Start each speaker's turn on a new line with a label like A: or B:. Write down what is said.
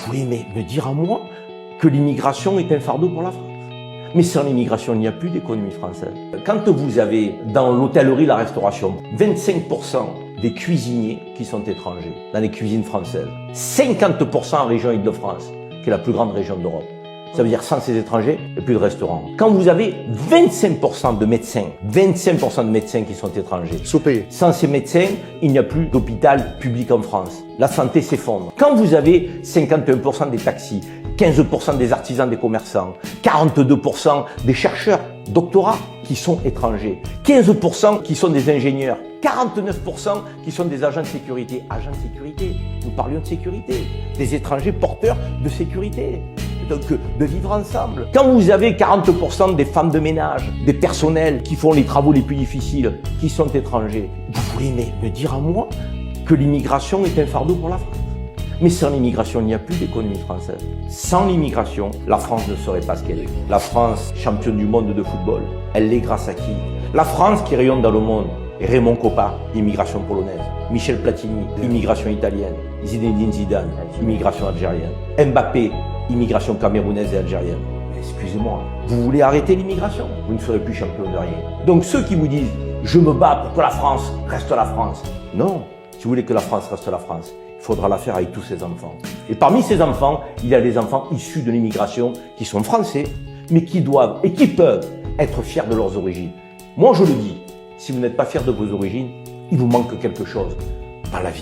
A: Vous voulez me dire à moi que l'immigration est un fardeau pour la France? Mais sans l'immigration, il n'y a plus d'économie française. Quand vous avez dans l'hôtellerie, la restauration, 25% des cuisiniers qui sont étrangers dans les cuisines françaises, 50% en région Île-de-France, qui est la plus grande région d'Europe. Ça veut dire sans ces étrangers, il n'y a plus de restaurants. Quand vous avez 25% de médecins, 25% de médecins qui sont étrangers,
B: Sous-payés.
A: Sans ces médecins, il n'y a plus d'hôpital public en France. La santé s'effondre. Quand vous avez 51% des taxis, 15% des artisans, des commerçants, 42% des chercheurs, doctorats qui sont étrangers, 15% qui sont des ingénieurs, 49% qui sont des agents de sécurité. Agents de sécurité, nous parlions de sécurité, des étrangers porteurs de sécurité. Donc, de vivre ensemble. Quand vous avez 40% des femmes de ménage, des personnels qui font les travaux les plus difficiles, qui sont étrangers, vous voulez me dire à moi que l'immigration est un fardeau pour la France? Mais sans l'immigration, il n'y a plus d'économie française. Sans l'immigration, la France ne serait pas ce qu'elle est. La France, championne du monde de football, elle l'est grâce à qui? La France qui rayonne dans le monde. Raymond Kopa, immigration polonaise. Michel Platini, immigration italienne. Zinedine Zidane, immigration algérienne. Mbappé, immigration camerounaise et algérienne. Excusez-moi, vous voulez arrêter l'immigration? Vous ne serez plus champion de rien. Donc ceux qui vous disent « je me bats pour que la France reste la France », non, si vous voulez que la France reste la France, il faudra la faire avec tous ses enfants. Et parmi ces enfants, il y a des enfants issus de l'immigration qui sont français, mais qui doivent et qui peuvent être fiers de leurs origines. Moi je le dis, si vous n'êtes pas fiers de vos origines, il vous manque quelque chose dans la vie.